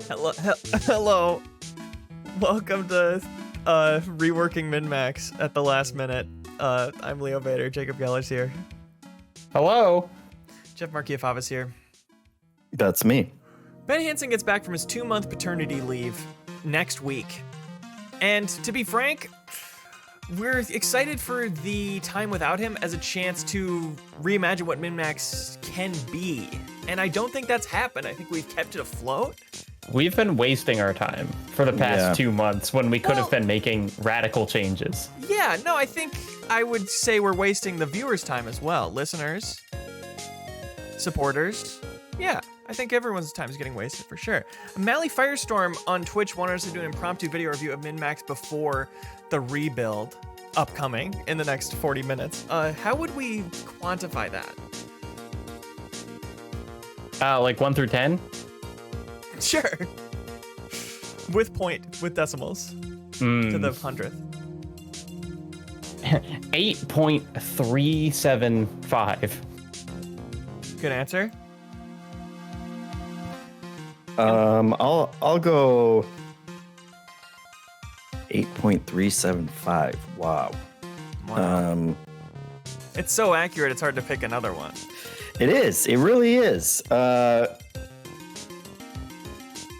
Hello. Welcome to Reworking MinnMax at the last minute. I'm Leo Vader. Jacob Geller's here. Hello. Jeff Marchiafava's here. That's me. Ben Hansen gets back from his 2-month paternity leave next week. And to be frank, we're excited for the time without him as a chance to reimagine what MinnMax can be. And I don't think that's happened. I think we've kept it afloat. We've been wasting our time for the past 2 months when we could have been making radical changes. Yeah, no, I think I would say we're wasting the viewers' time as well. Listeners, supporters. Yeah, I think everyone's time is getting wasted for sure. Mally Firestorm on Twitch wanted us to do an impromptu video review of MinnMax before the rebuild upcoming in the next 40 minutes. How would we quantify that? Like 1 through 10? Sure. With decimals to the 100th. 8.375. Good answer. I'll go 8.375. Wow. It's so accurate, it's hard to pick another one. It is. It really is.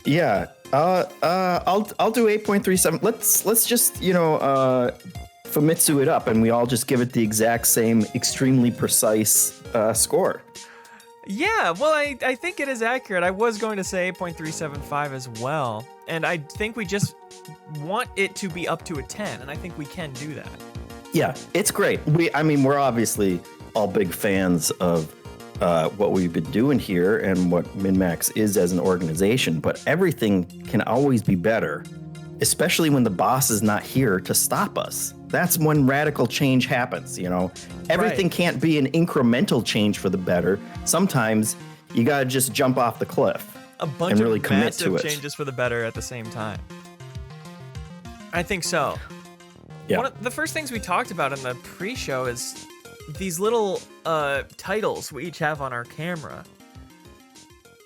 Yeah. I'll do 8.37. Let's just, Famitsu it up and we all just give it the exact same extremely precise score. Yeah, well, I think it is accurate. I was going to say 8.375 as well. And I think we just want it to be up to a 10, and I think we can do that. Yeah, it's great. We're obviously all big fans of what we've been doing here and what MinnMax is as an organization, but everything can always be better, especially when the boss is not here to stop us. That's when radical change happens, Everything can't be an incremental change for the better. Sometimes you gotta just jump off the cliff and really commit to it. A bunch of changes for the better at the same time. I think so. Yeah. One of the first things we talked about in the pre-show is these little titles we each have on our camera.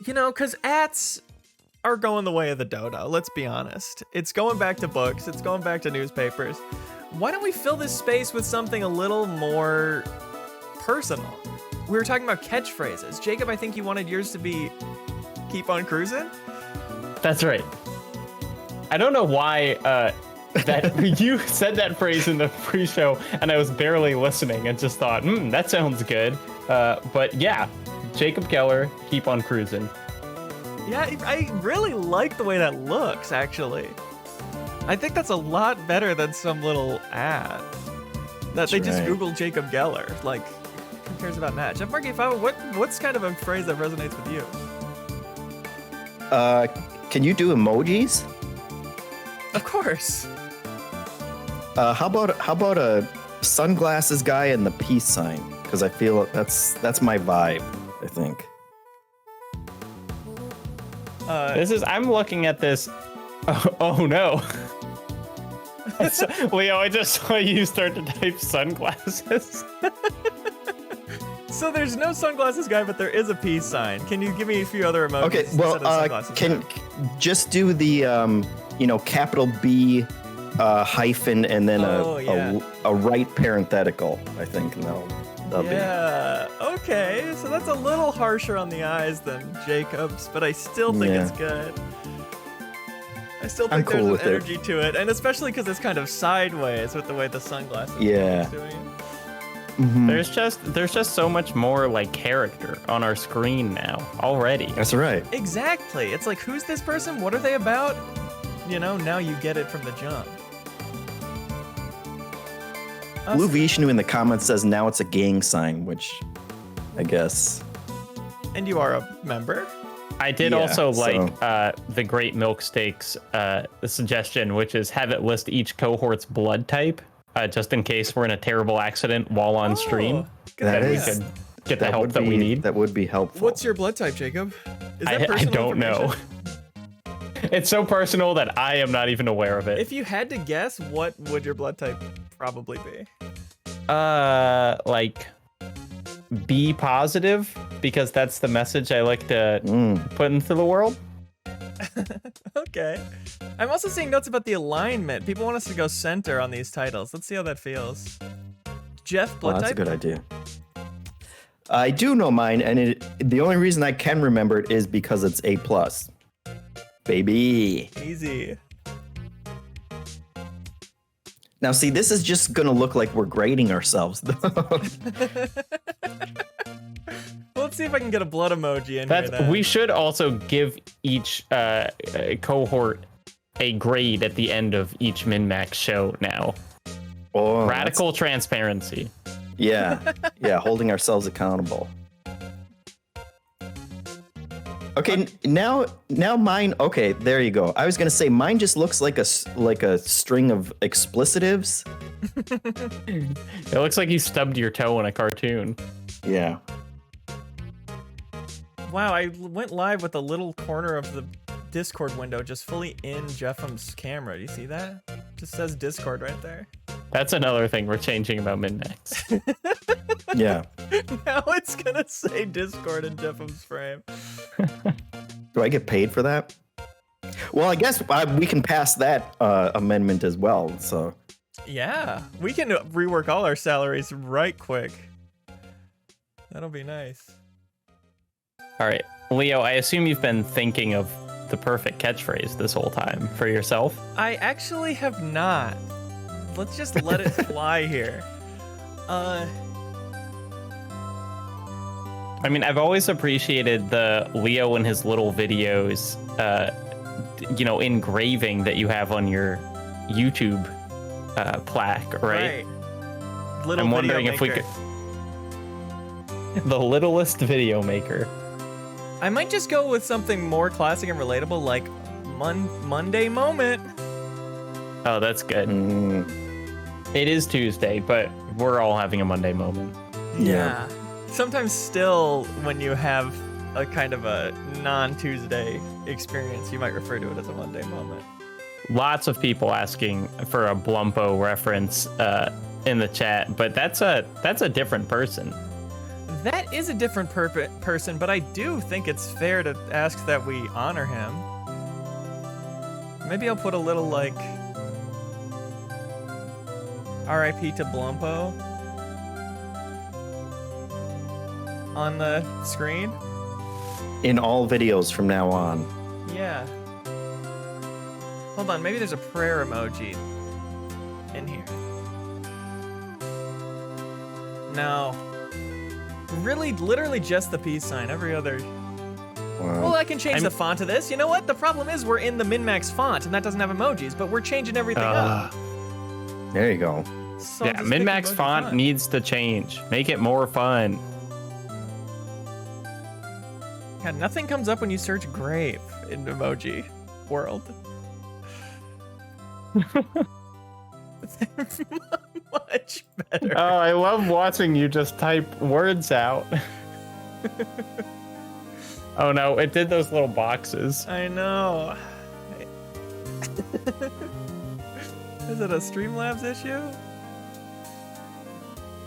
Because ats are going the way of the dodo, let's be honest. It's going back to books, it's going back to newspapers. Why don't we fill this space with something a little more personal? We were talking about catchphrases. Jacob, I think you wanted yours to be keep on cruising? That's right. I don't know why that you said that phrase in the pre-show and I was barely listening and just thought, that sounds good. But yeah, Jacob Geller, keep on cruising. Yeah, I really like the way that looks, actually. I think that's a lot better than some little ad that they just Google Jacob Geller. Like, who cares about that? Jeff Marchiafava, what's kind of a phrase that resonates with you? Can you do emojis? Of course. How about a sunglasses guy and the peace sign? Because I feel that's my vibe, I think. I'm looking at this. Oh no. Leo, I just saw you start to type sunglasses. So there's no sunglasses guy, but there is a peace sign. Can you give me a few other emojis? Okay, well, can just do the capital B hyphen and then a right parenthetical, I think, and that'll be. Okay, so that's a little harsher on the eyes than Jacob's, but I still think it's good. I still think there's an energy to it, and especially because it's kind of sideways with the way the sunglasses is doing it. Mm-hmm. There's just so much more like character on our screen now already. That's right. Exactly. It's like, who's this person? What are they about? Now you get it from the jump. Blue Vishnu in the comments says now it's a gang sign, which I guess. And you are a member? I did also like the Great Milk Steaks suggestion, which is have it list each cohort's blood type, just in case we're in a terrible accident while on stream. We could get the help that we need. That would be helpful. What's your blood type, Jacob? Is that I don't know. It's so personal that I am not even aware of it. If you had to guess, what would your blood type probably be? Like be positive, because that's the message I like to put into the world. Okay. I'm also seeing notes about the alignment. People want us to go center on these titles. Let's see how that feels. Jeff, blood That's type? a good idea. I do know mine, and the only reason I can remember it is because it's A+. Baby. Easy. Now, see, this is just going to look like we're grading ourselves. Let's see if I can get a blood emoji in here then. We should also give each cohort a grade at the end of each MinnMax show now. Oh, Radical transparency. Yeah, holding ourselves accountable. Okay, now mine. Okay, there you go. I was gonna say mine just looks like a string of explicitives. It looks like you stubbed your toe in a cartoon. Yeah. Wow, I went live with a little corner of the Discord window just fully in Jeffem's camera. Do you see that? Just says Discord right there. That's another thing we're changing about MinnMax. Yeah. Now it's gonna say Discord in Jeffem's frame. Do I get paid for that? Well, I guess we can pass that amendment as well. So. Yeah, we can rework all our salaries right quick. That'll be nice. All right, Leo, I assume you've been thinking of the perfect catchphrase this whole time for yourself. I actually have not. Let's just let it fly here. I mean, I've always appreciated the Leo and his little videos, engraving that you have on your YouTube plaque, right? Little I'm wondering if we could. The littlest video maker. I might just go with something more classic and relatable, like Monday moment. Oh, that's good. It is Tuesday, but we're all having a Monday moment. Yeah. Sometimes still, when you have a kind of a non-Tuesday experience, you might refer to it as a Monday moment. Lots of people asking for a Blumpo reference in the chat, but that's a different person. That is a different person, but I do think it's fair to ask that we honor him. Maybe I'll put a little, like, RIP to Blumpo on the screen. In all videos from now on. Yeah. Hold on, maybe there's a prayer emoji in here. No. Really, literally just the peace sign. Every other... Wow. Well, I can change the font of this. You know what? The problem is we're in the MinnMax font, and that doesn't have emojis, but we're changing everything up. There you go. So Yeah, just pick MinnMax emoji font needs to change. Make it more fun. God, nothing comes up when you search grave in emoji world. Much better. Oh, I love watching you just type words out. Oh no, it did those little boxes. I know. Is it a Streamlabs issue?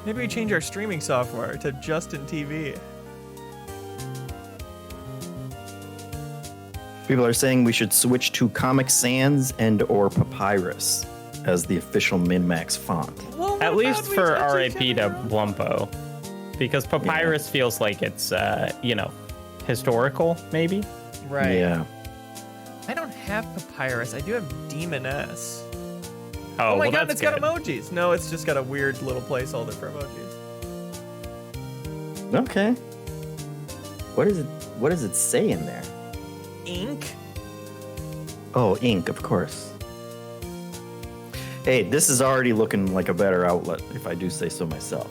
Maybe we change our streaming software to Justin TV. People are saying we should switch to Comic Sans and or Papyrus as the official MinnMax font. Well, At least for RIP to Blumpo. Because Papyrus feels like it's, historical, maybe? Right. Yeah. I don't have Papyrus. I do have Demon S. Oh, my well, god, that's it's got good. emojis. No, it's just got a weird little placeholder for emojis. Okay. What does it say in there? Ink? Oh, ink, of course. Hey, this is already looking like a better outlet, if I do say so myself.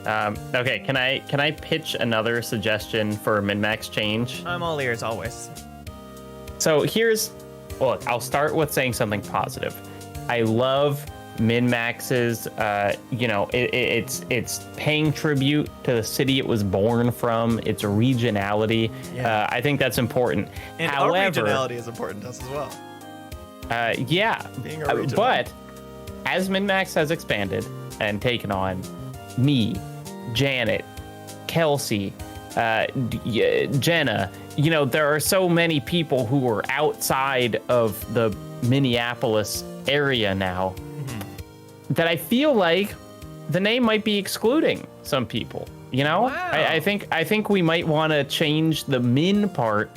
Okay, can I pitch another suggestion for MinnMax change? I'm all ears always. So I'll start with saying something positive. I love MinnMax's, it's paying tribute to the city it was born from, its regionality. Yeah. I think that's important. And However, our regionality is important to us as well. Yeah. Being a regional. But as MinnMax has expanded and taken on me, Janet, Kelsey, Jenna, you know, there are so many people who are outside of the Minneapolis area now that I feel like the name might be excluding some people. You know, Wow. I think we might want to change the Min part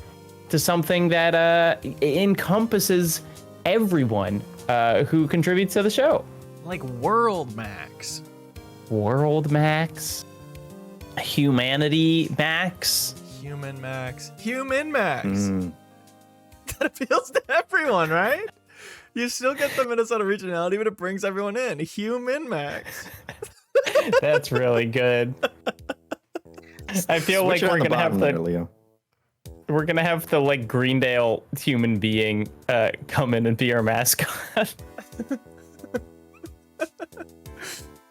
to something that encompasses everyone who contributes to the show. Like World Max. World Max, Humanity Max. Human Max. Human Max. That appeals to everyone, right? You still get the Minnesota regionality, but it brings everyone in. Human Max. That's really good. I feel like we're gonna have the like Greendale human being come in and be our mascot.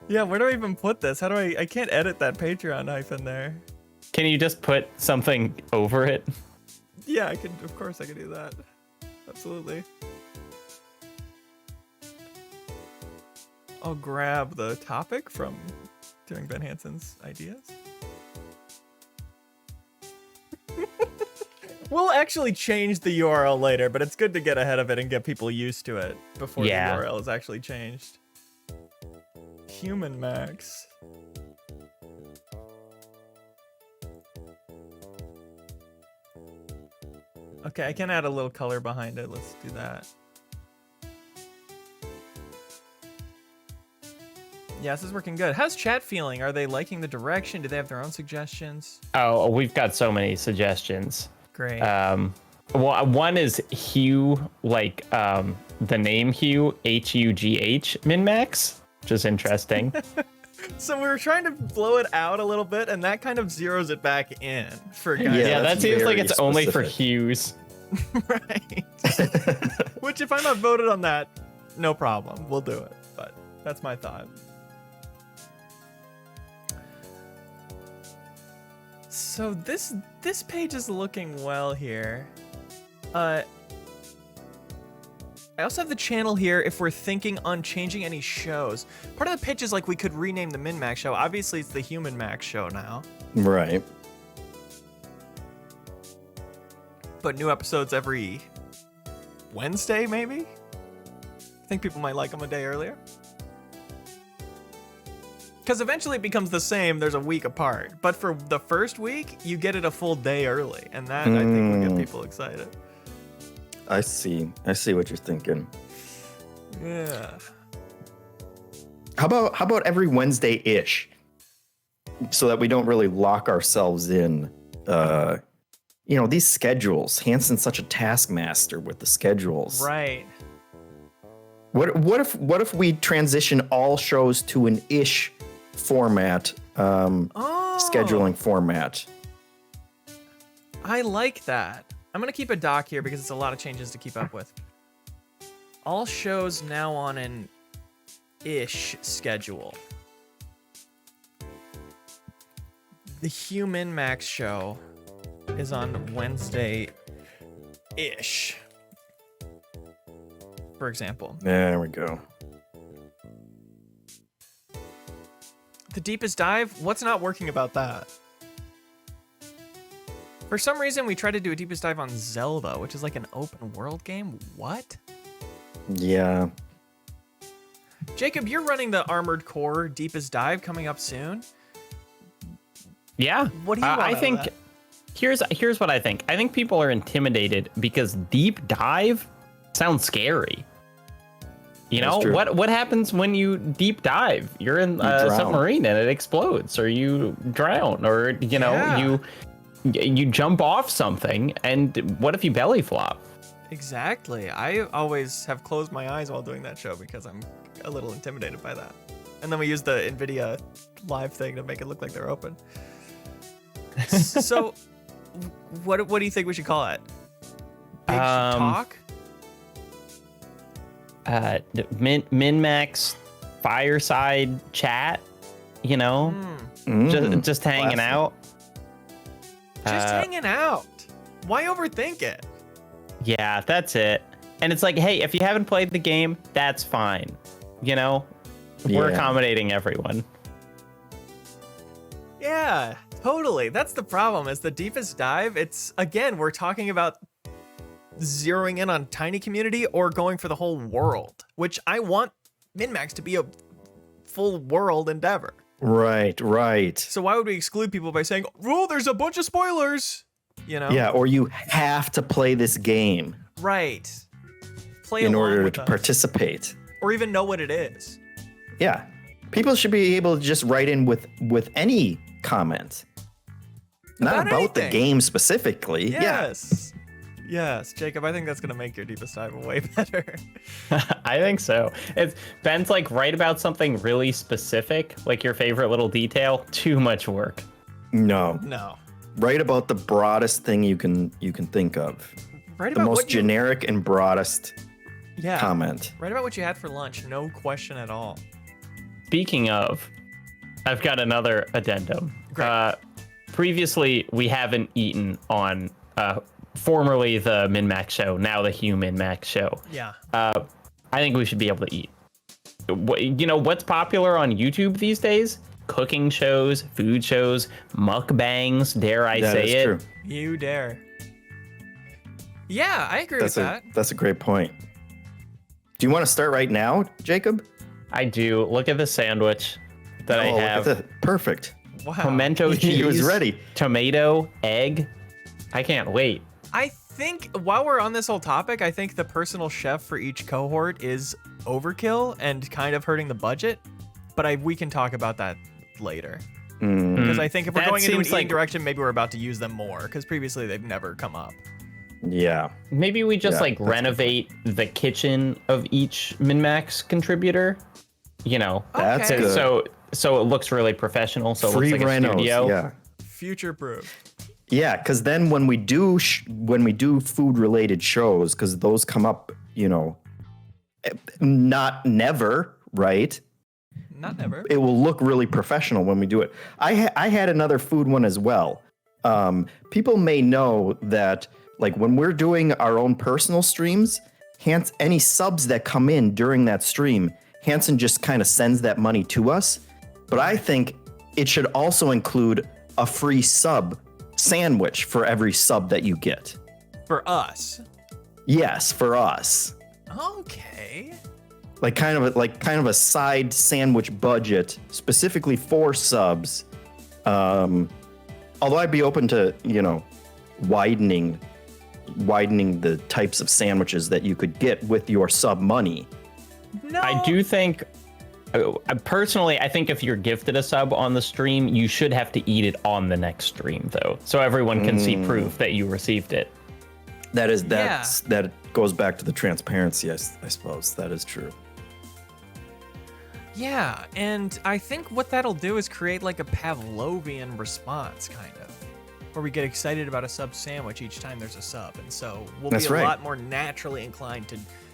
Yeah, where do I even put this? How do I can't edit that Patreon hyphen there. Can you just put something over it? Yeah, of course I can do that. Absolutely. I'll grab the topic from doing Ben Hansen's ideas. We'll actually change the URL later, but it's good to get ahead of it and get people used to it before the URL is actually changed. Human Max. Okay, I can add a little color behind it. Let's do that. Yeah, this is working good. How's chat feeling? Are they liking the direction? Do they have their own suggestions? Oh, we've got so many suggestions. Great. Well, one is Hugh, like the name Hugh, HUGH, MinnMax, which is interesting. So we were trying to blow it out a little bit, and that kind of zeroes it back in for guys. Yeah, that seems like it's very only for specific. Hughes. Right. Which, if I'm not voted on that, no problem. We'll do it. But that's my thought. So this page is looking well here. I also have the channel here if we're thinking on changing any shows. Part of the pitch is like we could rename the MinnMax show. Obviously, it's the Human Max show now. Right. But new episodes every Wednesday, maybe? I think people might like them a day earlier. Because eventually it becomes the same, there's a week apart. But for the first week, you get it a full day early. And that, I think, will get people excited. I see what you're thinking. Yeah. How about every Wednesday-ish? So that we don't really lock ourselves in. These schedules. Hansen's such a taskmaster with the schedules. Right. What if we transition all shows to an ish format, scheduling format? I like that. I'm going to keep a doc here because it's a lot of changes to keep up with. All shows now on an ish schedule. The Human Max show is on Wednesday-ish. For example. There we go. The Deepest Dive? What's not working about that? For some reason, we tried to do a Deepest Dive on Zelda, which is like an open world game. What? Yeah. Jacob, you're running the Armored Core Deepest Dive coming up soon. Yeah. What do you want I out of think that? here's what I think. I think people are intimidated because deep dive sounds scary. You know, true. what happens when you deep dive? You're in a drown. submarine and it explodes, or you drown, or you jump off something, and what if you belly flop? Exactly. I always have closed my eyes while doing that show because I'm a little intimidated by that. And then we use the NVIDIA live thing to make it look like they're open. So, what do you think we should call it? Big Talk? MinnMax fireside chat, just hanging out. Just hanging out. Why overthink it? Yeah, that's it. And it's like, hey, if you haven't played the game, that's fine. We're accommodating everyone. Yeah, Totally. That's the problem, is the deepest dive. It's, again, we're talking about zeroing in on tiny community or going for the whole world, which I want MinnMax to be a full world endeavor. Right. So why would we exclude people by saying, oh, there's a bunch of spoilers, you know? Yeah, or you have to play this game. Right. Play in along order with to us. participate. Or even know what it is. Yeah. People should be able to just write in with any comment. Not about the anything. game specifically. Yes, Jacob, I think that's going to make your deepest dive way better. I think so. It's Ben's like write about something really specific, like your favorite little detail. Too much work. No. Write about the broadest thing you can think of. Write The about most what you- generic and broadest Yeah. comment. Write about what you had for lunch. No question at all. Speaking of, I've got another addendum. Great. Previously, we haven't eaten on formerly the MinnMax show, now the MinnMax show. Yeah. I think we should be able to eat. You know what's popular on YouTube these days? Cooking shows, food shows, mukbangs. Dare I That say is it? true. You dare. Yeah, I agree with that. That's a great point. Do you want to start right now, Jacob? I do. Look at the sandwich that I Look have. at that. Perfect. Wow. Pimento cheese. He was ready. Tomato, egg. I can't wait. I think while we're on this whole topic, I think the personal chef for each cohort is overkill and kind of hurting the budget. But we can talk about that later. Because I think if we're That going into an seems eating like- direction, maybe we're about to use them more. Because previously they've never come up. Yeah. Maybe we just Yeah, like that's renovate the kitchen of each MinnMax contributor. You know, That's Okay. good. so it looks really professional. So Free it looks like a renos. studio. Yeah. Future proof. Yeah, because then when we do food related shows, because those come up, not never, right? Not never. It will look really professional when we do it. I had another food one as well. People may know that, like, when we're doing our own personal streams, any subs that come in during that stream, Hanson just kind of sends that money to us. But I think it should also include a free sub sandwich for every sub that you get. For us. Yes, for us. Okay. Like kind of a side sandwich budget specifically for subs. Although I'd be open to, widening the types of sandwiches that you could get with your sub money. No. I do think, personally, I think if you're gifted a sub on the stream, you should have to eat it on the next stream, though, so everyone can see proof that you received it. That goes back to the transparency, I suppose. That is true. Yeah, and I think what that'll do is create like a Pavlovian response, kind of, where we get excited about a sub sandwich each time there's a sub, and so we'll That's be a right. lot more naturally inclined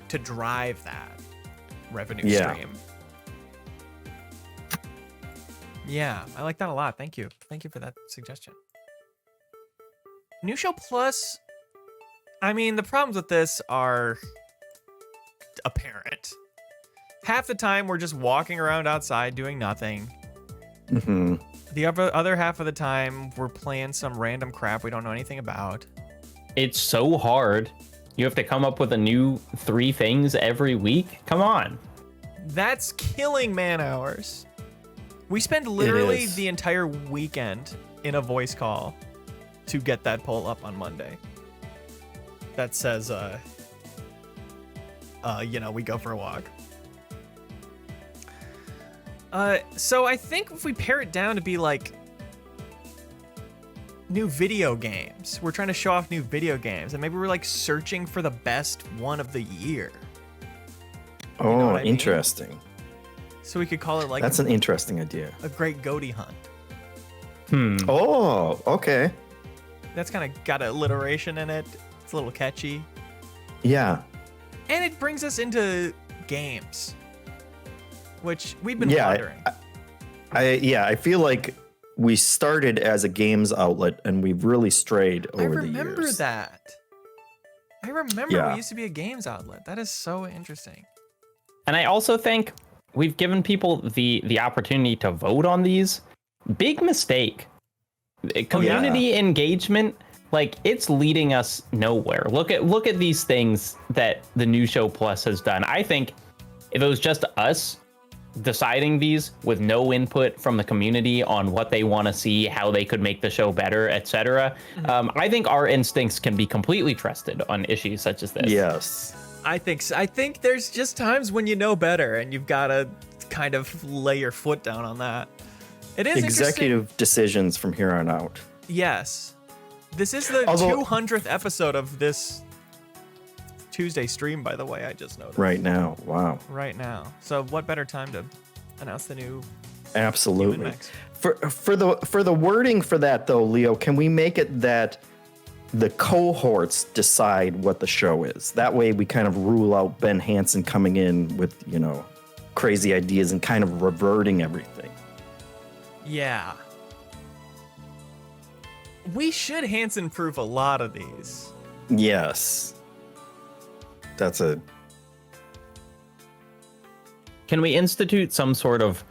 to drive that revenue Yeah. stream. Yeah, I like that a lot. Thank you. Thank you for that suggestion. New Show Plus, I mean, the problems with this are apparent. Half the time, we're just walking around outside doing nothing. Mm-hmm. The other half of the time, we're playing some random crap we don't know anything about. It's so hard. You have to come up with a new 3 things every week. Come on. That's killing man hours. We spend literally is. the entire weekend in a voice call to get that poll up on Monday. That says, we go for a walk. So I think if we pare it down to be like new video games, we're trying to show off new video games, and maybe we're like searching for the best one of the year. Oh, know what I mean? interesting. So we could call it like That's an interesting idea. a great goatee hunt. Oh, okay. That's kind of got alliteration in it. It's a little catchy. Yeah. And it brings us into games, which we've been Yeah, wondering. I feel like we started as a games outlet and we've really strayed I over the years. remember that. I remember Yeah. we used to be a games outlet. That is so interesting. And I also think we've given people the opportunity to vote on these. Big mistake. Community engagement, like, it's leading us nowhere. Look at these things that the New Show Plus has done. I think if it was just us deciding these with no input from the community on what they want to see, how they could make the show better, etc., I think our instincts can be completely trusted on issues such as this. Yes. I think there's just times when you know better and you've got to kind of lay your foot down on that. It is executive decisions from here on out. Yes. This is the 200th episode of this Tuesday stream, by the way, I just noticed. Right now. Wow. Right now. So what better time to announce the new Absolutely. MinnMax? For the wording for that though, Leo, can we make it that the cohorts decide what the show is? That way we kind of rule out Ben Hansen coming in with, crazy ideas and kind of reverting everything. Yeah. We should Hansen proof a lot of these. Yes. Can we institute some sort of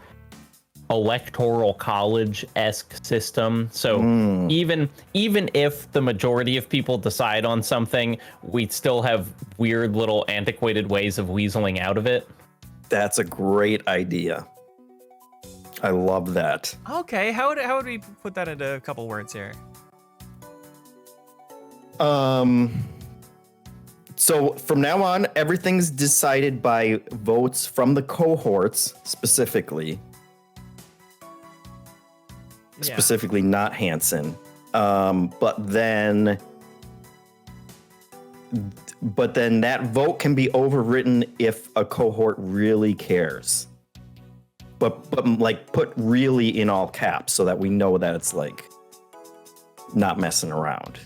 electoral college-esque system? So even if the majority of people decide on something, we'd still have weird little antiquated ways of weaseling out of it. That's a great idea. I love that. Okay, how would we put that into a couple words here? So from now on, everything's decided by votes from the cohorts, specifically not Hansen. But then that vote can be overwritten if a cohort really cares. But like put really in all caps so that we know that it's like not messing around.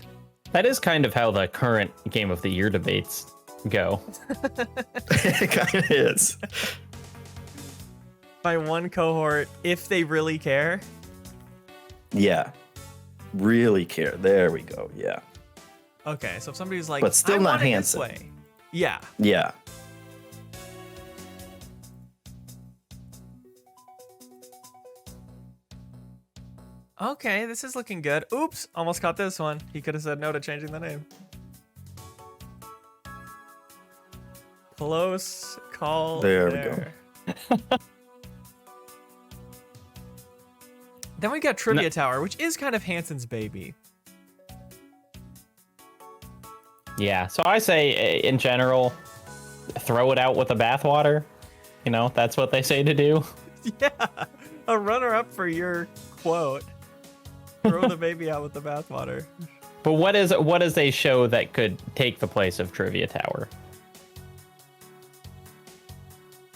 That is kind of how the current Game of the Year debates go. It kind of is. By one cohort, if they really care. Yeah. Really care. There we go. Yeah. Okay, so if somebody's like, but still I not want it this Hansen. way. Yeah. Yeah. Okay, this is looking good. Oops, almost caught this one. He could have said no to changing the name. Close call. There we go. Then we got Trivia Tower, which is kind of Hansen's baby. Yeah, so I say, in general, throw it out with the bathwater. That's what they say to do. Yeah, a runner-up for your quote. Throw the baby out with the bathwater. But what is a show that could take the place of Trivia Tower?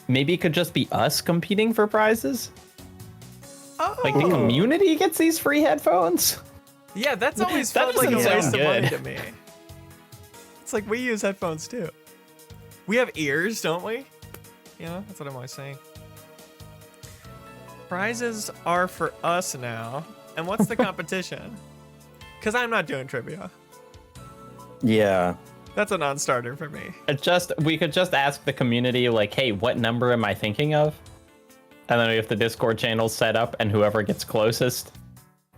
Maybe it could just be us competing for prizes? Oh. Like the community gets these free headphones? Yeah, that's always felt like a waste of money to me. It's like we use headphones too. We have ears, don't we? That's what I'm always saying. Prizes are for us now. And what's the competition? Because I'm not doing trivia. Yeah. That's a non-starter for me. We could just ask the community, like, hey, what number am I thinking of? And then we have the Discord channel set up, and whoever gets closest,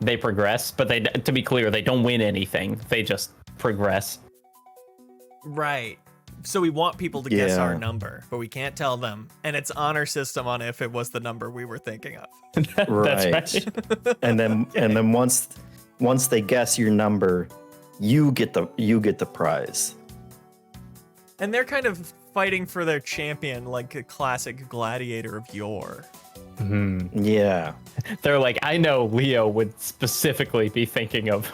they progress. But to be clear, they don't win anything. They just progress. Right. So we want people to guess our number, but we can't tell them. And it's honor system on if it was the number we were thinking of. Right. That's right. and then once they guess your number, you get the prize. And they're kind of fighting for their champion like a classic gladiator of yore. Mm-hmm. Yeah. They're like, I know Leo would specifically be thinking of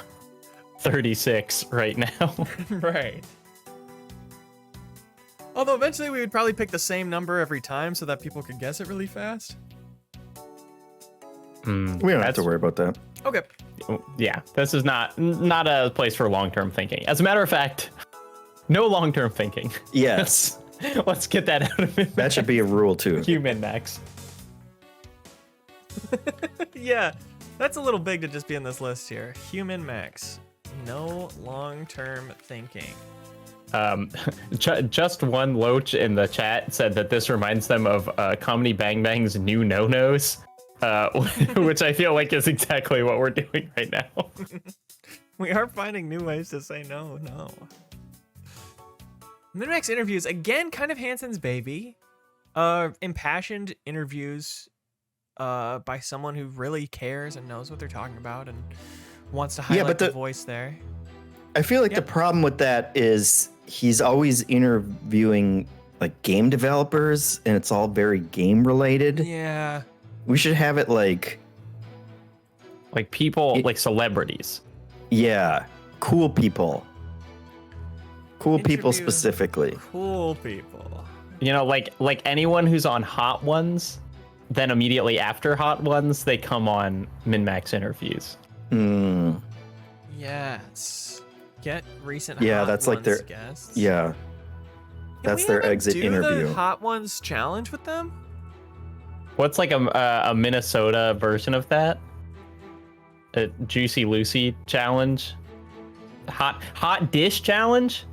36 right now. Right. Although eventually we would probably pick the same number every time so that people could guess it really fast. We don't have to worry about that. Okay. Yeah, this is not a place for long-term thinking. As a matter of fact, no long-term thinking. Yes. Let's get that out of it. That should be a rule too. MinnMax. Yeah, that's a little big to just be in this list here. MinnMax. No long-term thinking. Just one Loach in the chat said that this reminds them of Comedy Bang Bang's new no-nos, which I feel like is exactly what we're doing right now. We are finding new ways to say no. MinnMax interviews, again, kind of Hansen's baby. Impassioned interviews by someone who really cares and knows what they're talking about and wants to highlight the voice there. I feel like the problem with that is he's always interviewing like game developers and it's all very game related. Yeah. We should have it like people, like celebrities. Yeah. Cool people. Cool people Interview specifically. Cool people. You know, like anyone who's on Hot Ones, then immediately after Hot Ones, they come on MinnMax interviews. Yes. Get recent Yeah, Hot that's Ones like their guests. Yeah. That's their exit interview. The Hot Ones challenge with them? What's like a Minnesota version of that? A Juicy Lucy challenge? Hot dish challenge?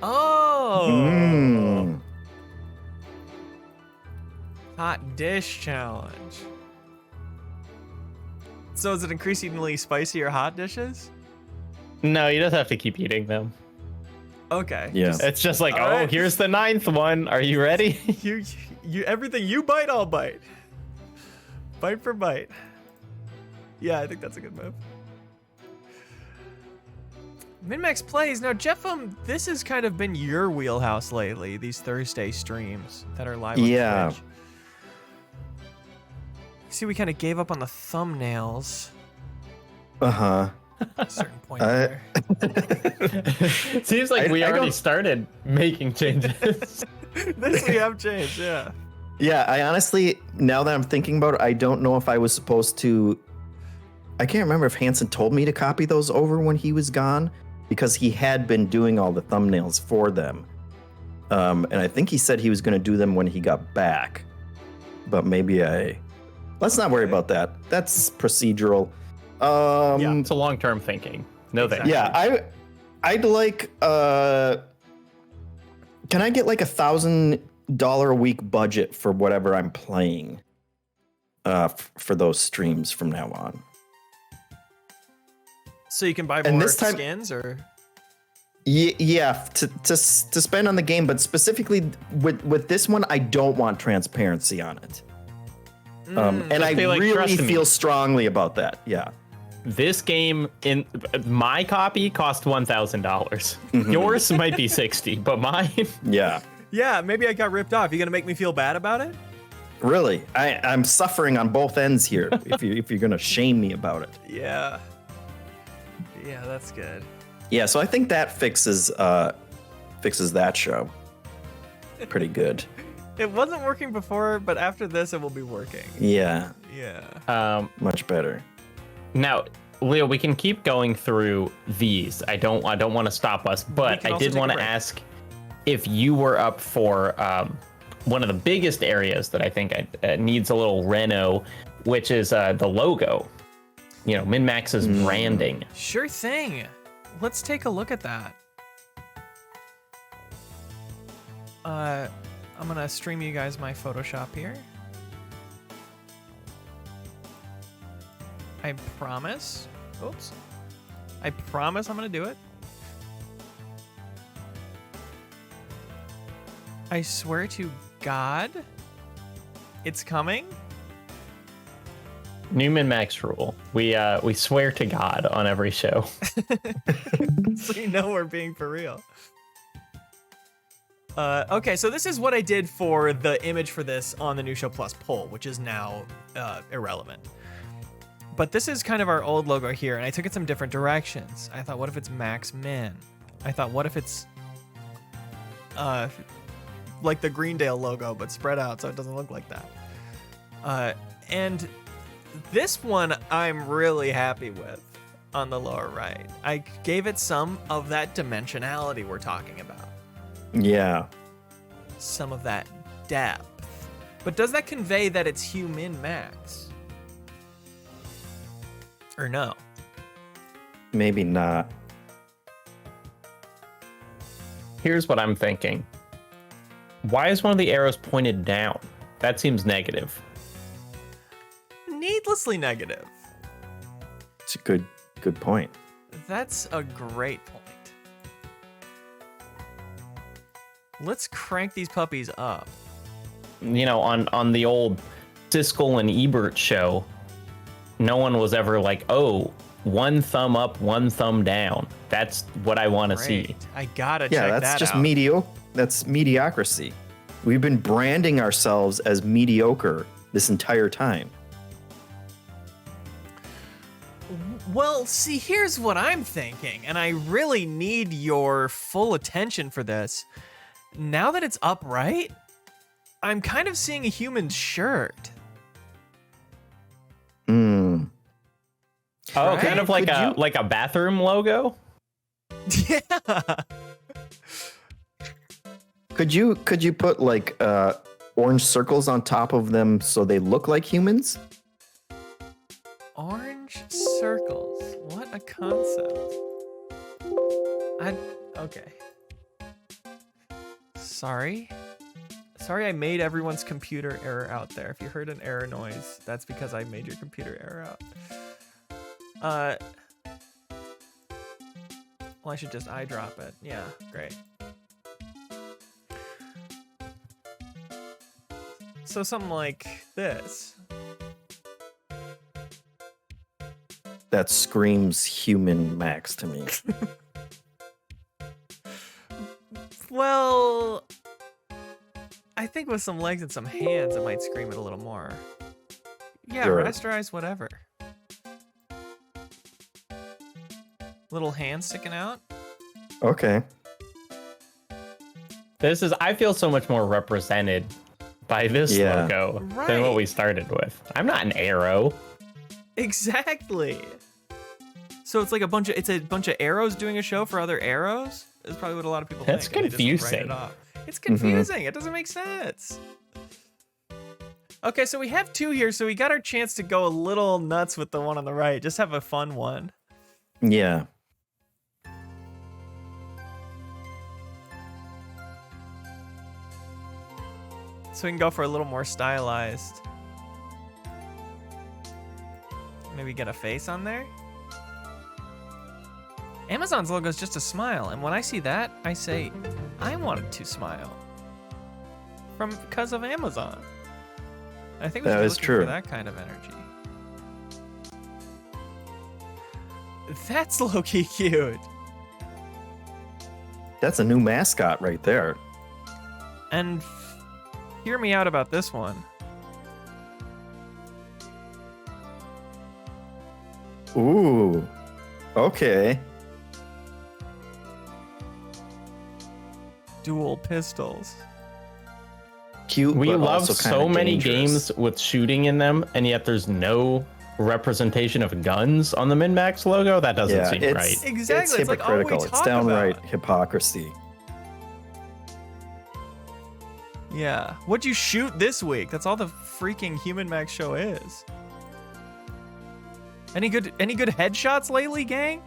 Oh. Hot dish challenge. So is it increasingly spicy or hot dishes? No, you just have to keep eating them. Okay. Yeah. It's just like, All right. here's the 9th one. Are you ready? You everything you bite, I'll bite. Bite for bite. Yeah, I think that's a good move. MinnMax plays. Now, Jeff, this has kind of been your wheelhouse lately, these Thursday streams that are live on Twitch. See, we kind of gave up on the thumbnails Uh-huh. at a certain point there. Seems like we already started making changes. This we have changed, yeah. Yeah, I honestly, now that I'm thinking about it, I don't know if I was supposed to. I can't remember if Hansen told me to copy those over when he was gone, because he had been doing all the thumbnails for them. And I think he said he was going to do them when he got back. But maybe let's not worry about that. That's procedural. Yeah, it's a long-term thinking. No thanks. Yeah, I'd like. Can I get like $1,000 a week budget for whatever I'm playing? For those streams from now on. So you can buy more skins, or? Yeah, to spend on the game, but specifically with this one, I don't want transparency on it. And I really feel strongly about that. Yeah. This game, in my copy, cost $1,000. Yours might be $60, but mine. Yeah. Yeah, maybe I got ripped off. You gonna make me feel bad about it? Really, I'm suffering on both ends here. if you're gonna shame me about it. Yeah. Yeah, that's good. Yeah, so I think that fixes that show pretty good. It wasn't working before, but after this, it will be working. Yeah. Yeah. Much better. Now, Leo, we can keep going through these. I don't want to stop us, but I did want to ask if you were up for one of the biggest areas that I think needs a little reno, which is the logo. You know, MinnMax's branding. Sure thing. Let's take a look at that. I'm gonna stream you guys my Photoshop here. I promise. Oops. I promise I'm gonna do it. I swear to God, it's coming. New MinnMax rule. We swear to God on every show. So you know we're being for real. Okay, so this is what I did for the image for this on the New Show Plus poll, which is now irrelevant. But this is kind of our old logo here, and I took it some different directions. I thought, what if it's Max Min? I thought, what if it's like the Greendale logo, but spread out so it doesn't look like that. And this one I'm really happy with on the lower right. I gave it some of that dimensionality we're talking about. Yeah. Some of that depth. But does that convey that it's Hugh MinnMax? Or no? Maybe not. Here's what I'm thinking. Why is one of the arrows pointed down? That seems negative. Neat ruthlessly negative. It's a good point. That's a great point. Let's crank these puppies up. You know, on the old Siskel and Ebert show, no one was ever like, oh, one thumb up, one thumb down. That's what I want to see. I gotta check Yeah, that that's just out. mediocre. That's mediocrity. We've been branding ourselves as mediocre this entire time. Well, see, here's what I'm thinking, and I really need your full attention for this. Now that it's upright, I'm kind of seeing a human shirt. Hmm. Oh, Right? kind of like a bathroom logo. Yeah. Could you put like orange circles on top of them so they look like humans? Orange circles. What a concept. Okay. Sorry I made everyone's computer error out there. If you heard an error noise, that's because I made your computer error out. Well, I should just eyedrop it. Yeah, great. So something like this. That screams human Max to me. Well, I think with some legs and some hands, it might scream it a little more. Yeah, Sure. rasterize whatever. Little hands sticking out. Okay. I feel so much more represented by this Yeah. logo than Right. what we started with. I'm not an arrow. Exactly. So it's like a bunch of arrows doing a show for other arrows. Is probably what a lot of people That's think. and they just write confusing. it off. It's confusing. It doesn't make sense. Okay, so we have two here, so we got our chance to go a little nuts with the one on the right. Just have a fun one. Yeah. So we can go for a little more stylized. Maybe get a face on there. Amazon's logo is just a smile, and when I see that, I say, I wanted to smile. Because of Amazon. I think we should That be is looking true. for that kind of energy. That's low-key cute. That's a new mascot right there. And hear me out about this one. Ooh. Okay. Dual pistols. Cute. We but love also so kinda many dangerous. games with shooting in them, and yet there's no representation of guns on the MinnMax logo. That doesn't Yeah, seem it's, right. Exactly, It's it's like all we hypocritical. It's talk downright about. hypocrisy. Yeah. What'd you shoot this week? That's all the freaking Human Max show is. Any good headshots lately, gang?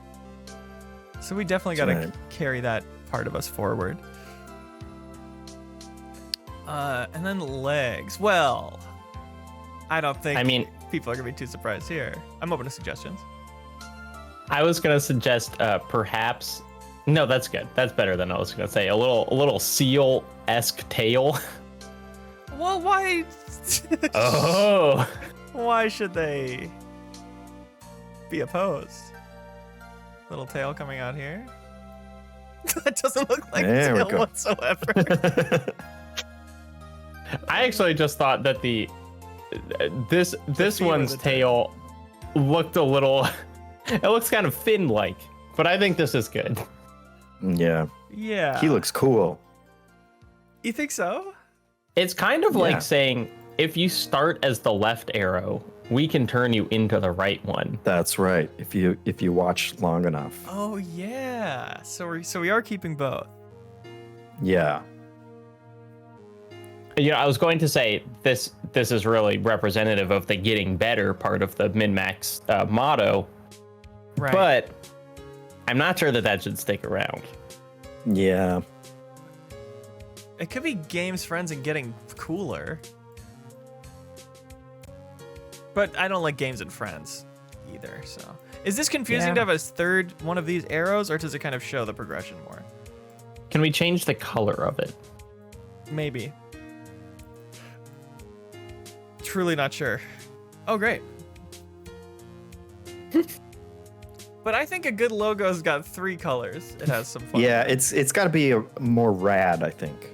So we definitely gotta That's right. carry that part of us forward. And then legs. Well, I don't think people are gonna be too surprised here. I'm open to suggestions. I was gonna suggest perhaps. No, that's good. That's better than I was gonna say. A little seal-esque tail. Well, why? Oh. Why should they be opposed? Little tail coming out here. That doesn't look like There we a tail go. whatsoever. I actually just thought that this feet or one's the tail looked a little. It looks kind of fin-like, but I think this is good. Yeah. Yeah. He looks cool. You think so? It's kind of Yeah. like saying if you start as the left arrow, we can turn you into the right one. That's right. If you watch long enough. Oh yeah. So we are keeping both. Yeah. You know, I was going to say this is really representative of the getting better part of the MinnMax motto, Right. but I'm not sure that should stick around. Yeah. It could be games, friends, and getting cooler. But I don't like games and friends either, so. Is this confusing Yeah. to have a third one of these arrows, or does it kind of show the progression more? Can we change the color of it? Maybe. Truly not sure. Oh, great. But I think a good logo's got 3 colors. It has some fun. Yeah, it's got to be a more rad, I think.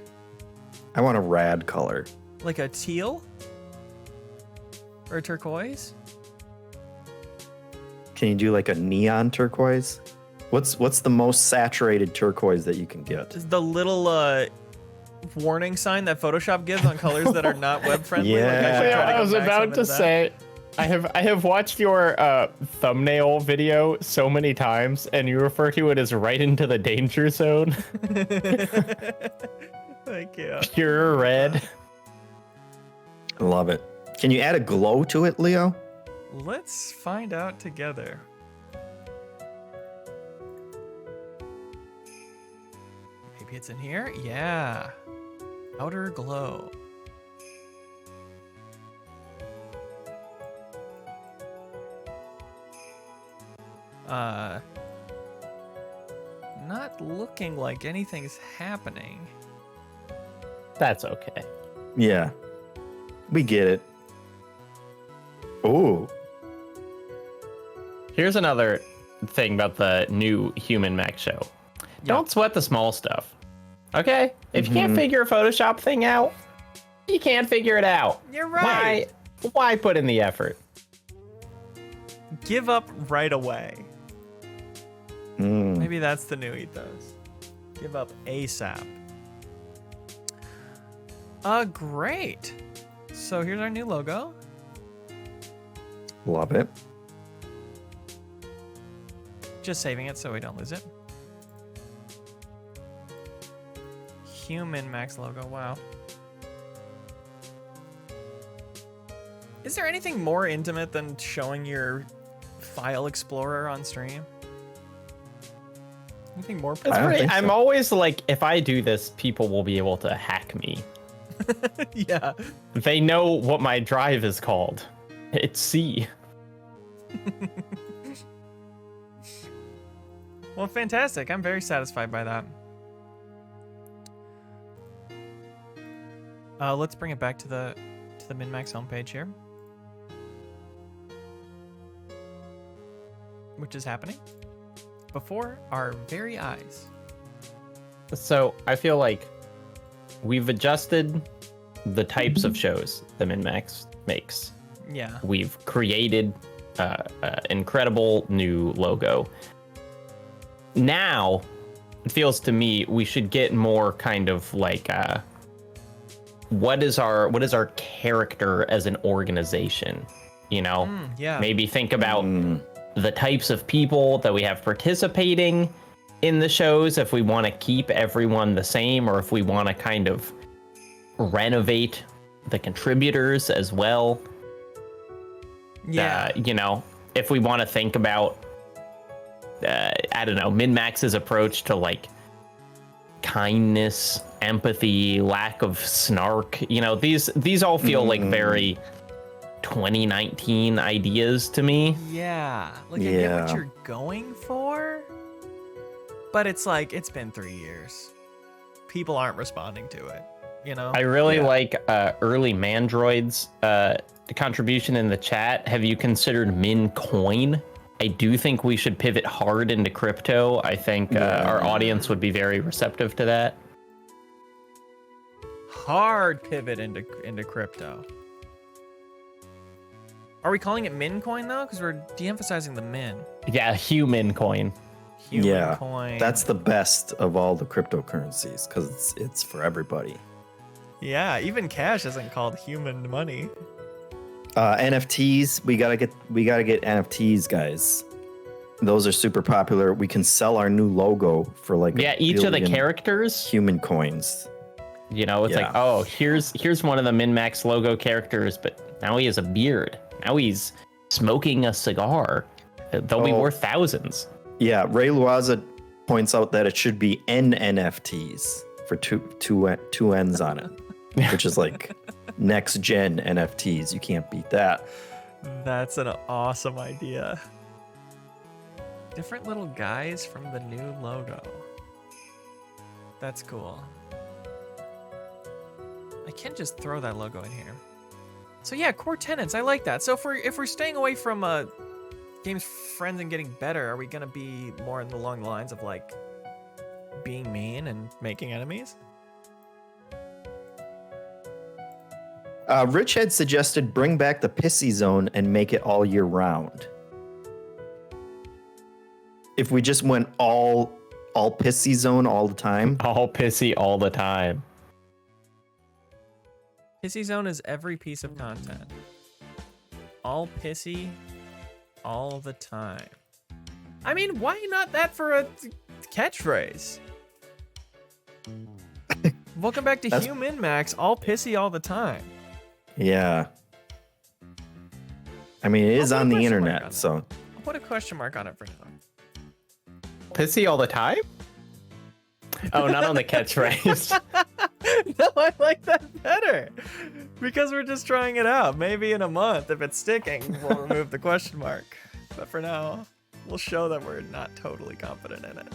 I want a rad color. Like a teal? Or a turquoise? Can you do like a neon turquoise? What's the most saturated turquoise that you can get? Is the little warning sign that Photoshop gives on colors that are not web friendly? Yeah. I was about to say, I have watched your thumbnail video so many times, and you refer to it as right into the danger zone. Thank you. Pure red. I love it. Can you add a glow to it, Leo? Let's find out together. Maybe it's in here? Yeah. Outer glow. Not looking like anything's happening. That's okay. Yeah. We get it. Ooh. Here's another thing about the new MinnMax show. Don't sweat the small stuff. Okay? If you can't figure a Photoshop thing out, you can't figure it out. You're right. Why put in the effort? Give up right away. Mm. Maybe that's the new ethos. Give up ASAP. Great. So here's our new logo. Love it. Just saving it so we don't lose it. MinnMax logo, wow. Is there anything more intimate than showing your file explorer on stream? Anything more? It's don't pretty, think so. I'm always like, if I do this, people will be able to hack me. Yeah. They know what my drive is called. It's C. Well, fantastic. I'm very satisfied by that. Let's bring it back to the MinnMax homepage here, which is happening before our very eyes. So I feel like we've adjusted the types of shows that MinnMax makes. Yeah. We've created an incredible new logo. Now, it feels to me we should get more kind of like what is our character as an organization? You know, Yeah. maybe think about the types of people that we have participating in the shows, if we want to keep everyone the same, or if we want to kind of renovate the contributors as well. Yeah. You know, if we want to think about, I don't know, MinnMax's approach to like kindness, empathy, lack of snark. You know, these all feel like very 2019 ideas to me. Yeah. Like I get what Yeah. you're going for, but it's like it's been 3 years. People aren't responding to it. You know. I really like early Mandroid's contribution in the chat. Have you considered MinnCoin? I do think we should pivot hard into crypto. I think our audience would be very receptive to that. Hard pivot into crypto. Are we calling it MinnCoin though? Because we're de-emphasizing the min. Yeah, human coin. Yeah, Coin. that's the best of all the cryptocurrencies because it's for everybody. Yeah, even cash isn't called human money. NFTs, we gotta get NFTs, guys. Those are super popular. We can sell our new logo for like Each of the billion characters. human coins. You know, it's like, oh, here's one of the MinnMax logo characters, but now he has a beard. Now he's smoking a cigar. They'll be worth thousands. Yeah, Ray Luaza points out that it should be NFTs for two N's on it, which is like next gen NFTs. You can't beat that. That's an awesome idea. Different little guys from the new logo. That's cool. I can just throw that logo in here. So yeah, core tenets. I like that. So if we're staying away from games, friends, and getting better, are we gonna be more along the lines of like being mean and making enemies? Rich had suggested bring back the pissy zone and make it all year round. If we just went all pissy zone all the time. All pissy all the time. Pissy zone is every piece of content. All pissy all the time. I mean, why not that for a catchphrase? Welcome back to MinnMax, all pissy all the time. Yeah. I mean, it is on the internet, so. I'll put a question mark on it for now. Pissy all the time? Oh, not on the catchphrase. No, I like that better. Because we're just trying it out. Maybe in a month, if it's sticking, we'll remove the question mark. But for now, we'll show that we're not totally confident in it.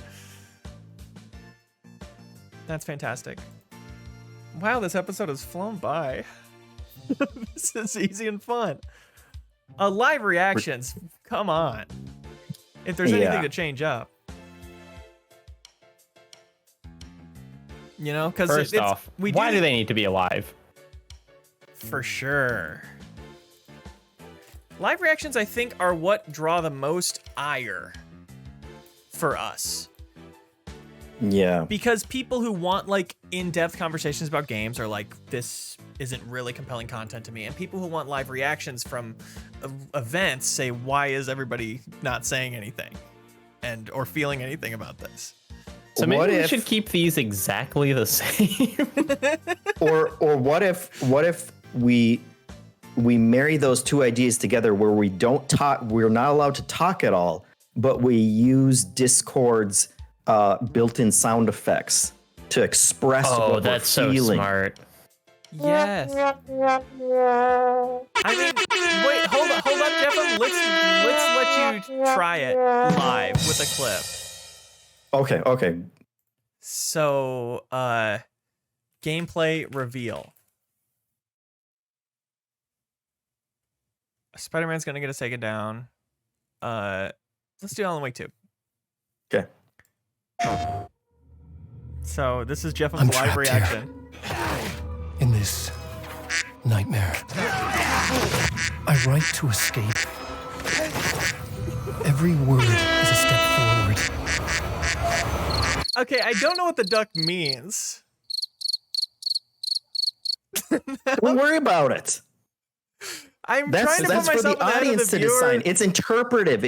That's fantastic. Wow, this episode has flown by. This is easy and fun. Live reactions, come on. If there's anything to change up. You know, because first off, why do they need to be alive? For sure. Live reactions, I think, are what draw the most ire for us. Yeah. Because people who want like in-depth conversations about games are like, this isn't really compelling content to me. And people who want live reactions from events say, why is everybody not saying anything or feeling anything about this? So maybe we should keep these exactly the same. or what if we marry those two ideas together where we don't talk, we're not allowed to talk at all, but we use Discord's built-in sound effects to express what that's we're feeling. So smart. Yes. I mean, wait, hold on, Jeff. Let's let you try it live with a clip. Okay. So, gameplay reveal. Spider-Man's gonna get us taken down. Let's do Alan Wake 2. Okay. So this is Jeff's live reaction. In this nightmare, I write to escape. Every word is a step forward. Okay, I don't know what the duck means. Don't worry about it. I'm trying to put myself for the audience to decide. It's interpretive.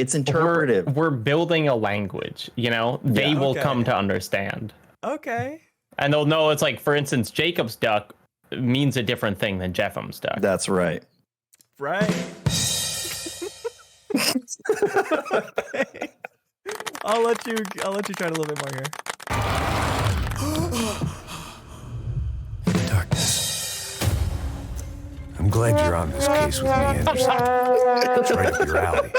We're building a language, you know? They will come to understand. Okay. And they'll know it's like, for instance, Jacob's duck means a different thing than Jeffem's duck. That's right. Right. Okay. I'll let you try it a little bit more here. In the darkness. I'm glad you're on this case with me, Anderson. It's right up your alley.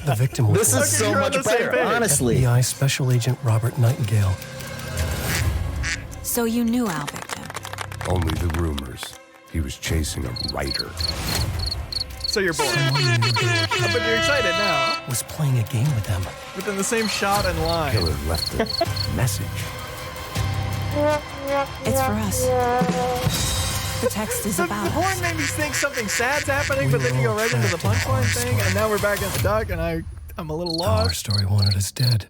The victim was This is so much better, honestly. FBI Special Agent Robert Nightingale. So you knew Al Victim? Only the rumors. He was chasing a writer. So you're bored. But you're excited now. Was playing a game with them. Within the same shot and line. Killer left a message. It's for us. The text is The about horn us. made me think something sad's happening, but then you go right into the punchline thing, and now we're back at the duck, and I'm a little Our lost. story wanted us dead.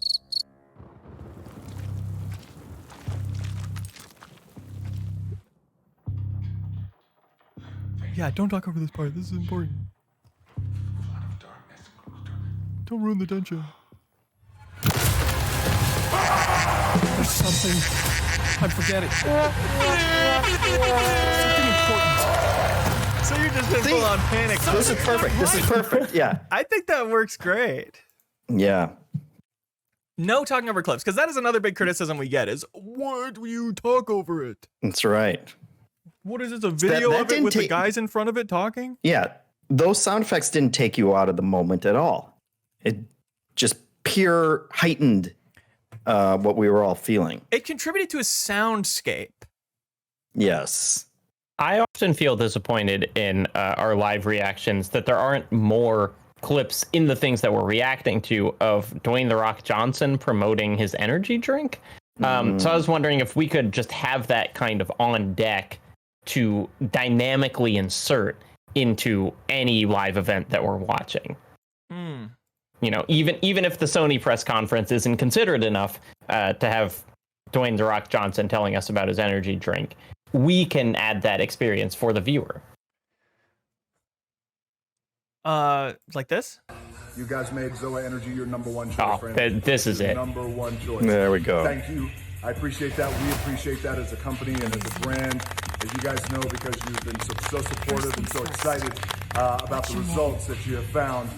Yeah, don't talk over this part. This is important. Don't ruin the tension. There's something I'm forgetting. Something important. So you're just been full on panic. This is perfect. This is perfect. Yeah. I think that works great. Yeah. No talking over clips, because that is another big criticism we get is, why do you talk over it? That's right. What is this, a video that of it didn't with the take- guys in front of it talking? Yeah. those sound effects didn't take you out of the moment at all. It just pure heightened what we were all feeling. It contributed to a soundscape. Yes. I often feel disappointed in our live reactions that there aren't more clips in the things that we're reacting to of Dwayne "The Rock" Johnson promoting his energy drink. So I was wondering if we could just have that kind of on deck to dynamically insert into any live event that we're watching. You know, even if the Sony press conference isn't considered enough to have Dwayne "The Rock" Johnson telling us about his energy drink, we can add that experience for the viewer. Like this? You guys made Zoa Energy your number one choice. This is it. Number one choice. There we go. Thank you. I appreciate that. We appreciate that as a company and as a brand, as you guys know, because you've been so supportive and so excited about the results that you have found.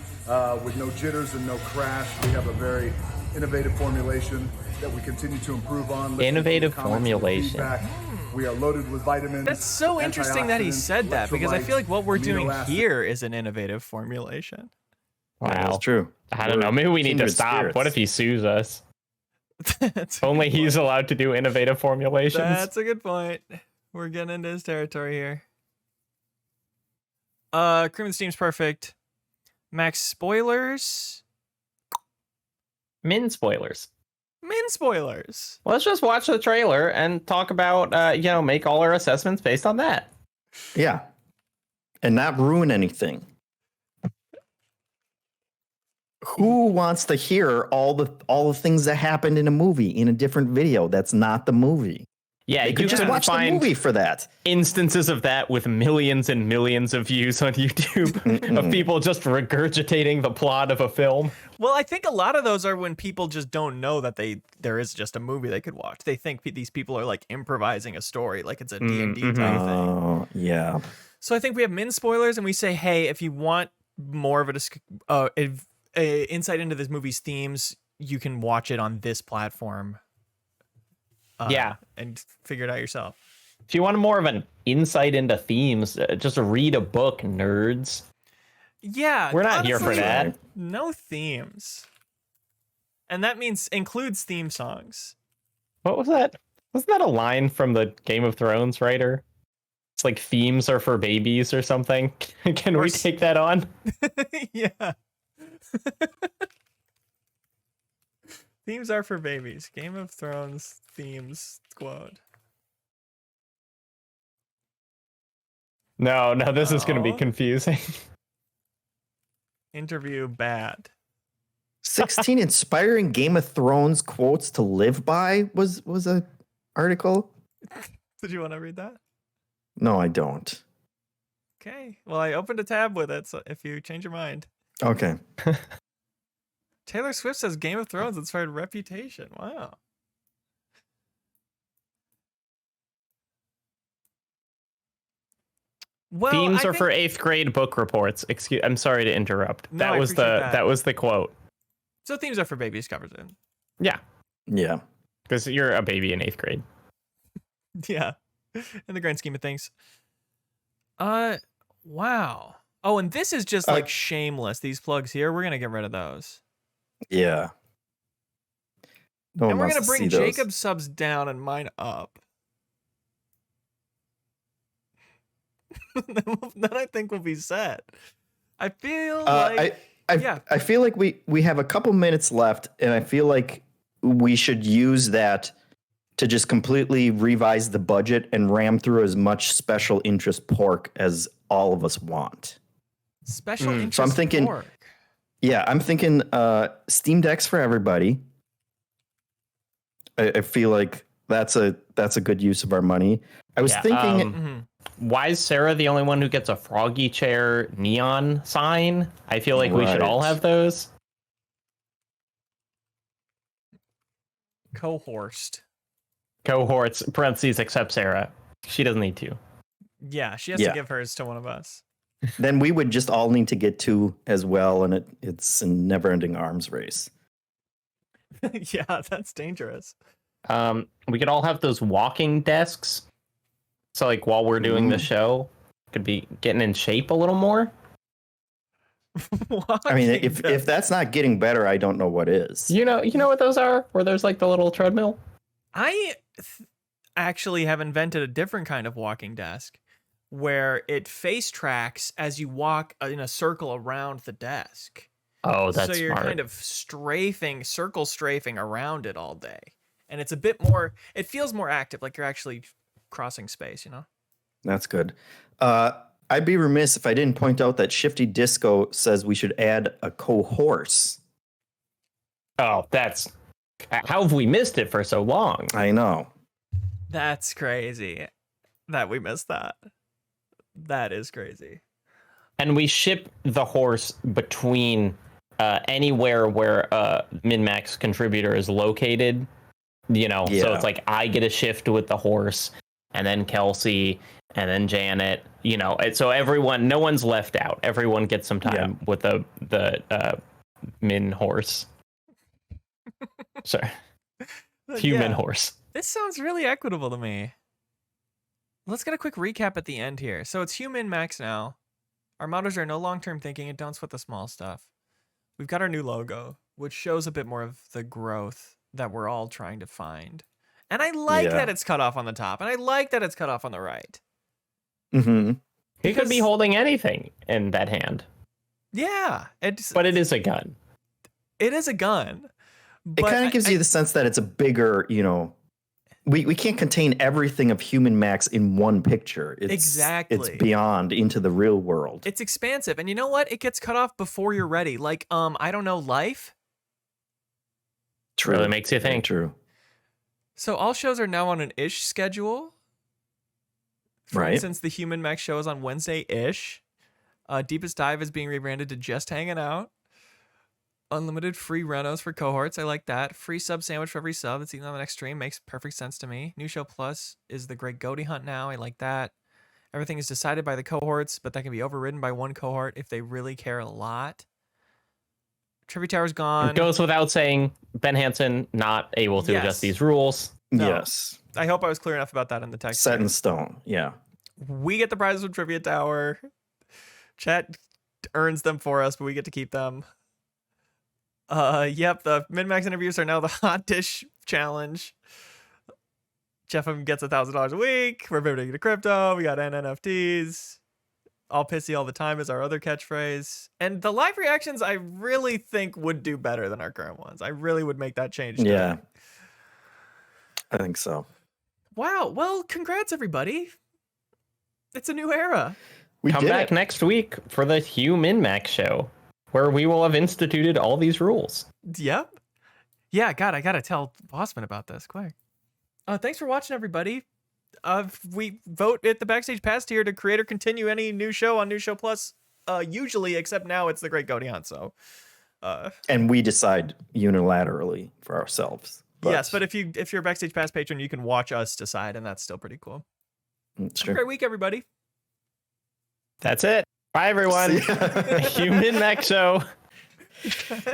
With no jitters and no crash, we have a very innovative formulation that we continue to improve on. Innovative formulation. We are loaded with vitamins. That's so interesting that he said that, because I feel like what we're doing here is an innovative formulation. Wow, That's true. I don't know. Maybe we need to kindred stop. spirits. What if he sues us? That's a Only good he's point. allowed to do innovative formulations. That's a good point. We're getting into his territory here. Cream of the Steam's perfect. Max spoilers. Min spoilers. Min spoilers. Let's just watch the trailer and talk about, make all our assessments based on that. Yeah. And not ruin anything. Who wants to hear all the things that happened in a movie in a different video that's not the movie? Yeah, You you could just can watch the find movie for that. instances of that with millions and millions of views on YouTube of people just regurgitating the plot of a film. Well, I think a lot of those are when people just don't know that there is just a movie they could watch. They think these people are like improvising a story, like it's a D&D type thing. Oh, yeah. So I think we have min spoilers, and we say, hey, if you want more of a insight into this movie's themes, you can watch it on this platform. And figure it out yourself. If you want more of an insight into themes, just read a book, nerds. Yeah, We're not here for honestly, that. No themes, and that includes theme songs. What was that? Wasn't that a line from the Game of Thrones writer? It's like themes are for babies or something. Can we take that on? Yeah. Themes are for babies. Game of Thrones themes quote. No, this is going to be No. confusing. Interview bad. 16 inspiring Game of Thrones quotes to live by was a article. Did you want to read that? No, I don't. Okay. Well, I opened a tab with it, so if you change your mind. Okay. Taylor Swift says Game of Thrones inspired Reputation. Wow. Well, Themes I are for think- 8th grade book reports. I'm sorry to interrupt. No, That I was appreciate that. that was the quote. So themes are for babies covers it. Yeah, Yeah. because you're a baby in 8th grade. Yeah. In the grand scheme of things. Wow. Oh, and this is just like shameless. These plugs here, we're gonna get rid of those. Yeah. No And one we're wants gonna to see bring those. Jacob's subs down and mine up. Then I think we'll be set. I feel like I feel like we have a couple minutes left, and I feel like we should use that to just completely revise the budget and ram through as much special interest pork as all of us want. special interest So I'm thinking- pork. Yeah, I'm thinking Steam Decks for everybody. I feel like that's a good use of our money. I was Yeah, thinking Why is Sarah the only one who gets a froggy chair neon sign? I feel like we should all Right. have those. Cohorst. Cohorts, parentheses, except Sarah. She doesn't need to. Yeah, she has Yeah. to give hers to one of us. then we would just all need to get two as well, and it's a never-ending arms race. Yeah, that's dangerous. We could all have those walking desks. So like while we're doing the show, could be getting in shape a little more. I mean, if that's not getting better, I don't know what is. You know what those are? Where there's like the little treadmill? Actually have invented a different kind of walking desk where it face tracks as you walk in a circle around the desk. Oh, that's so you're smart. kind of circle strafing around it all day. And it's a bit more, it feels more active, like you're actually crossing space, you know? That's good. I'd be remiss if I didn't point out that Shifty Disco says we should add a co-horse. Oh, how have we missed it for so long? I know. That's crazy that we missed that. That is crazy. And we ship the horse between anywhere where MinnMax contributor is located. So it's like I get a shift with the horse, and then Kelsey, and then Janet. So everyone, no one's left out. Everyone gets some time with the Min horse. Sorry, human horse. This sounds really equitable to me. Let's get a quick recap at the end here. So it's MinnMax now. Our mottos are no long-term thinking and don't sweat the small stuff. We've got our new logo, which shows a bit more of the growth that we're all trying to find. And I like that it's cut off on the top, and I like that it's cut off on the right. Mm-hmm. He could be holding anything in that hand. Yeah. But it is a gun. It is a gun. It kind of gives you the sense that it's a bigger, we can't contain everything of MinnMax in one picture. Exactly. It's beyond into the real world. It's expansive. And you know what? It gets cut off before you're ready. Like, I don't know, life? True. Really makes you think. True. So all shows are now on an ish schedule. For instance, the MinnMax show is on Wednesday-ish. Deepest Dive is being rebranded to Just Hanging Out. Unlimited free renos for cohorts. I like that. Free sub sandwich for every sub that's eaten on the next stream. Makes perfect sense to me. New Show Plus is the Great Goaty Hunt now. I like that. Everything is decided by the cohorts, but that can be overridden by one cohort if they really care a lot. Trivia Tower's gone. It goes without saying, Ben Hansen not able to adjust these rules. No. Yes. I hope I was clear enough about that in the text. Set in stone. Yeah. We get the prizes from Trivia Tower. Chat earns them for us, but we get to keep them. Yep, the MinnMax interviews are now the hot dish challenge. Jeff gets $1,000 a week. We're pivoting to crypto. We got NFTs. All pissy all the time is our other catchphrase. And the live reactions, I really think would do better than our current ones. I really would make that change. Yeah, I think so. Wow. Well, congrats, everybody. It's a new era. We Come back next week for the MinnMax show, where we will have instituted all these rules. Yep. Yeah, God, I gotta tell Bossman about this quick. Thanks for watching, everybody. We vote at the Backstage Pass tier to create or continue any new show on New Show Plus, usually, except now it's the Great Goaty Hunt, so. And we decide unilaterally for ourselves. Yes, but if you're a Backstage Pass patron, you can watch us decide, and that's still pretty cool. Sure. Have a great week, everybody. That's it. Bye, everyone. MinnMax show.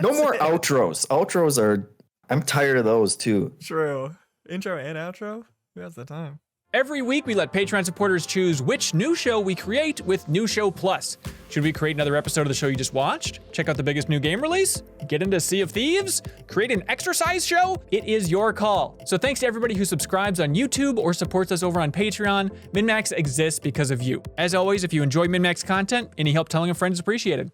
No more outros. Outros are, I'm tired of those too. True. Intro and outro? Who has the time? Every week, we let Patreon supporters choose which new show we create with New Show Plus. Should we create another episode of the show you just watched? Check out the biggest new game release? Get into Sea of Thieves? Create an exercise show? It is your call. So thanks to everybody who subscribes on YouTube or supports us over on Patreon. MinnMax exists because of you. As always, if you enjoy MinnMax content, any help telling a friend is appreciated.